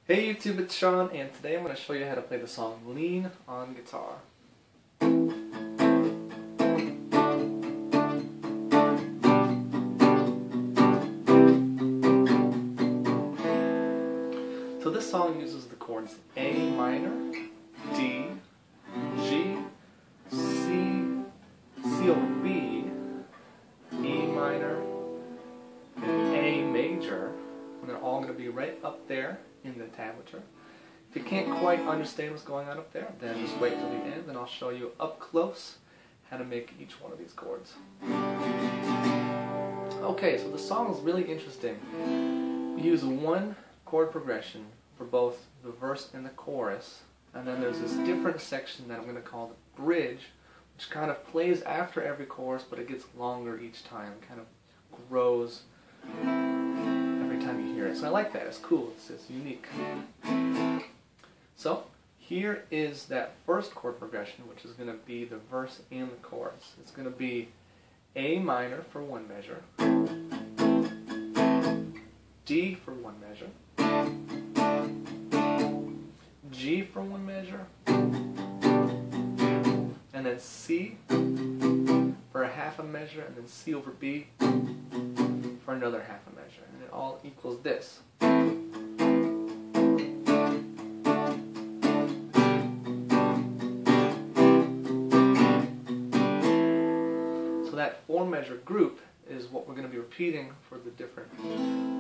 Hey YouTube, it's Shawn, and today I'm going to show you how to play the song Lean on Guitar. So this song uses the chords A minor, D, G, C, C over B, E minor, and A major, and they're all going to be right up there in the tablature. If you can't quite understand what's going on up there, then just wait till the end and I'll show you up close how to make each one of these chords. Okay, so the song is really interesting. You use one chord progression for both the verse and the chorus, and then there's this different section that I'm going to call the bridge, which kind of plays after every chorus, but it gets longer each time, kind of grows every time you hear it. So I like that. It's cool. It's unique. So here is that first chord progression, which is going to be the verse and the chorus. It's going to be A minor for one measure, D for one measure, G for one measure, and then C for a half a measure, and then C over B for another half a measure, and it all equals this. So that four measure group is what we're going to be repeating for the different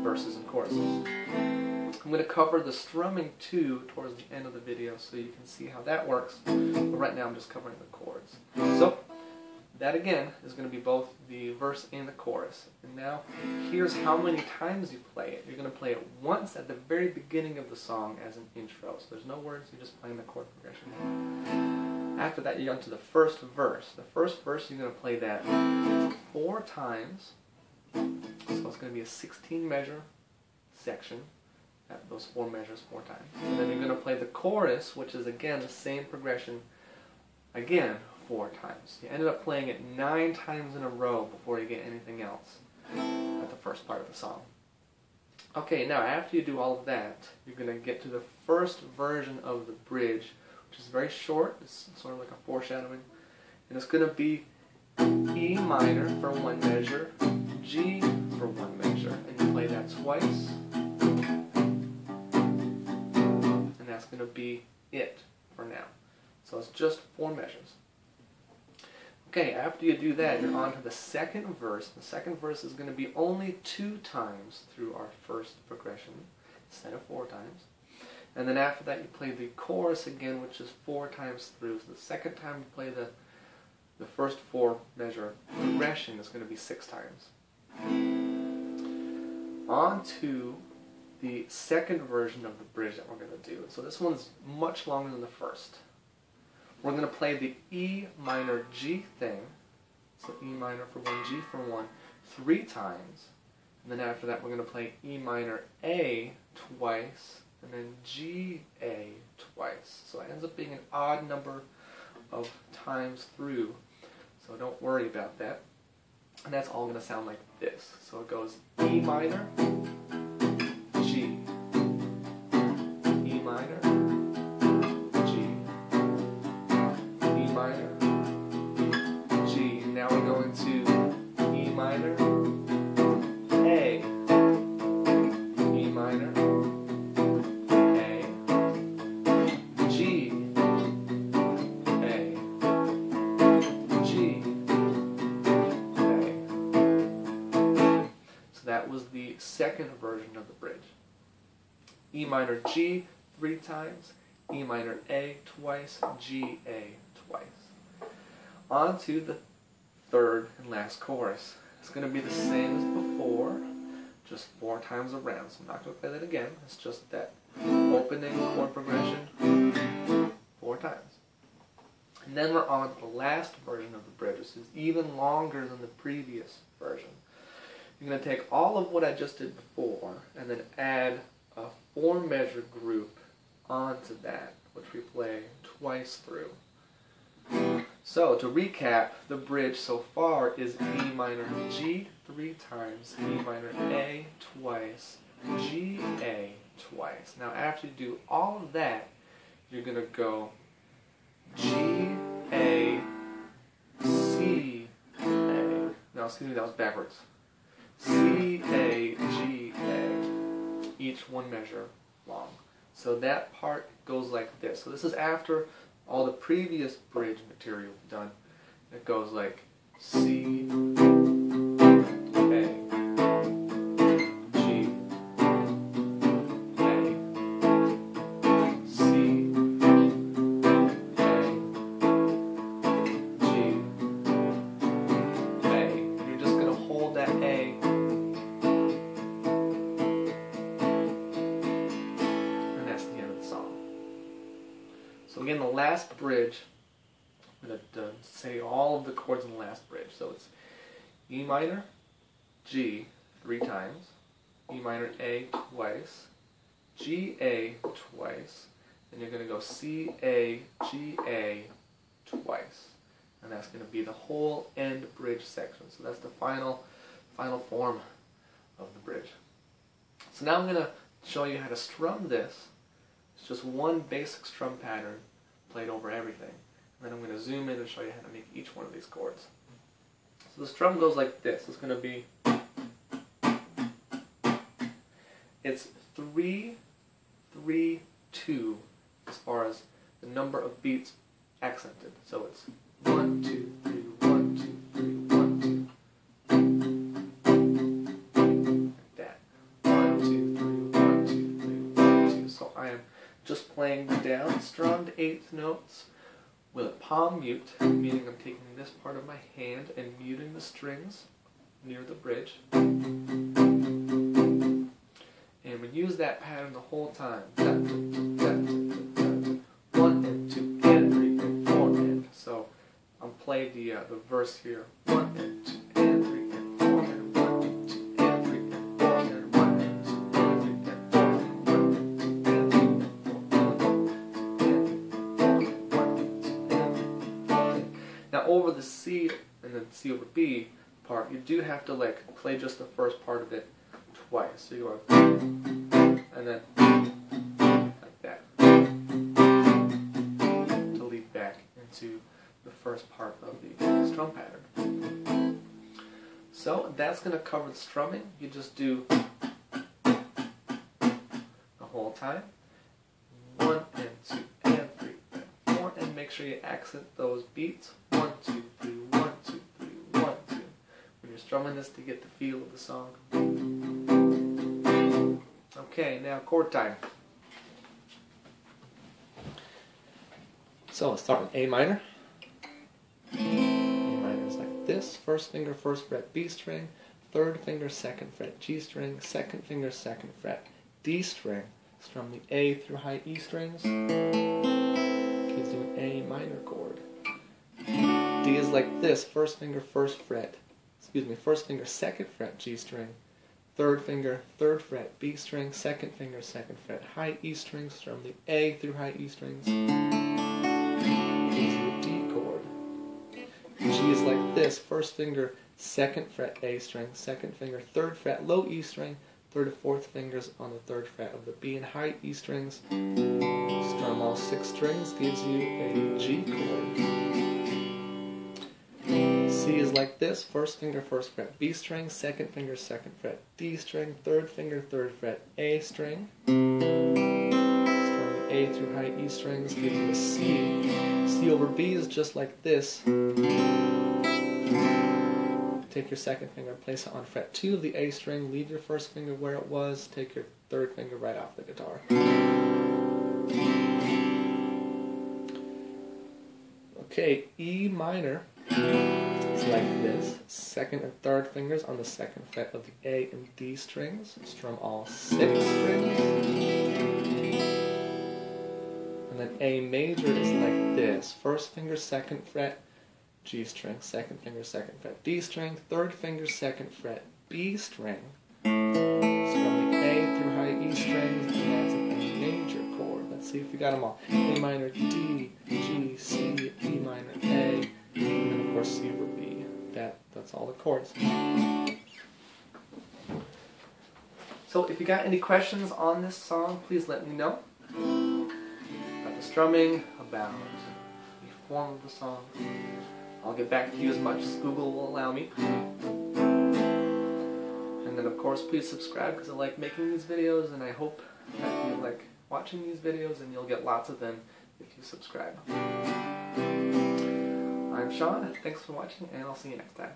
verses and choruses. I'm going to cover the strumming too towards the end of the video so you can see how that works, but right now I'm just covering the chords. So that again is going to be both the verse and the chorus. And now here's how many times you play it. You're going to play it once at the very beginning of the song as an intro. So there's no words, you're just playing the chord progression. After that you go into the first verse. The first verse you're going to play that 4 times. So it's going to be a 16 measure section. Those 4 measures 4 times. And then you're going to play the chorus, which is again the same progression again 4 times. You ended up playing it 9 times in a row before you get anything else at the first part of the song. Okay, now after you do all of that, you're going to get to the first version of the bridge, which is very short. It's sort of like a foreshadowing. And it's going to be E minor for one measure, G for one measure, and you play that twice. And that's going to be it for now. So it's just 4 measures. Okay, after you do that, you're on to the second verse. The second verse is going to be only 2 times through our first progression instead of 4 times. And then after that you play the chorus again, which is 4 times through. So the second time you play the first 4 measure progression is going to be 6 times. On to the second version of the bridge that we're going to do. So this one's much longer than the first. We're going to play the E minor G thing, so E minor for one, G for one, 3 times, and then after that we're going to play E minor A twice, and then G A twice. So it ends up being an odd number of times through, so don't worry about that. And that's all going to sound like this. So it goes E minor, G, E minor, now we're going to E minor, A, E minor, A, G, A, G, A. So that was the second version of the bridge. E minor G 3 times, E minor A twice, G A twice. On to the third and last chorus. It's going to be the same as before, just 4 times around. So I'm not going to play that again. It's just that opening chord progression 4 times. And then we're on to the last version of the bridge. This is even longer than the previous version. You're going to take all of what I just did before and then add a 4 measure group onto that, which we play twice through. So to recap, the bridge so far is E minor G 3 times, E minor A twice, G A twice. Now after you do all of that, you're going to go G, A, C, A. No, excuse me, that was backwards. C, A, G, A. Each one measure long. So that part goes like this. So this is after all the previous bridge material done. It goes like C, A, G, A, C, A, G, A. And you're just going to hold that A and that's the end of the song. So again, the last bridge, I'm going to say all of the chords in the last bridge. So it's E minor, G 3 times, E minor, A twice, G, A twice, and you're going to go C, A, G, A twice. And that's going to be the whole end bridge section. So that's the final form of the bridge. So now I'm going to show you how to strum this. It's just one basic strum pattern played over everything. And then I'm going to zoom in and show you how to make each one of these chords. So the strum goes like this. It's going to be, it's 3, 3, 2 as far as the number of beats accented. So it's 1, 2, 3, 1, 2, 3, 1, 2. Like that. 1, 2, 3, 1, 2, 3, 1, 2. So I am just playing down strummed 8th notes with a palm mute, meaning I'm taking this part of my hand and muting the strings near the bridge. And we use that pattern the whole time. 1 and 2 and 3 and 4 and. So I'm playing the verse here. 1 and 2 and 3 and 4 and 1 and 2 and 3 and 4 and 1 and 2 and 3 and 4 and 1 and 2 and 3 and 4 and now over the C and then C over B part, you do have to like play just the first part of it twice. So you go and then like that to lead back into the first part of the strum pattern. So that's going to cover the strumming. You just do the whole time. 1 and 2 and 3 and 4, and make sure you accent those beats. 1, 2, 3, 1, 2, 3, 1, 2. When you're strumming this to get the feel of the song. Okay, now chord time. So let's start with A minor. A minor is like this. First finger, first fret, B string. Third finger, second fret, G string. Second finger, second fret, D string. Strum the A through high E strings. Gives you an A minor chord. D is like this. First finger, first fret. First finger, second fret, G string. Third finger, third fret, B string. Second finger, second fret, high E strings. Strum the A through high E strings. Gives you a D chord. G is like this. First finger, second fret, A string. Second finger, third fret, low E string. Third and fourth fingers on the third fret of the B and high E strings. Strum all 6 strings, gives you a G chord. C is like this. First finger, first fret, B string. Second finger, second fret, D string. Third finger, third fret, A string. Strum the A through high E strings, gives you a C. C over B is just like this. Take your second finger and place it on fret 2 of the A string. Leave your first finger where it was. Take your third finger right off the guitar. Okay, E minor is like this. Second and third fingers on the second fret of the A and D strings. Strum all 6 strings. And then A major is like this. First finger, second fret, G string, second finger, second fret, D string, third finger, second fret, B string. Strum the A through high E strings, and that's an A major chord. Let's see if we got them all. A minor, D, G, C, E minor, A, and then of course C over B. That's all the chords. So So if you got any questions on this song, please let me know. About the strumming, about the form of the song. I'll get back to you as much as Google will allow me. And then of course please subscribe, because I like making these videos and I hope that you like watching these videos, and you'll get lots of them if you subscribe. I'm Shawn, thanks for watching, and I'll see you next time.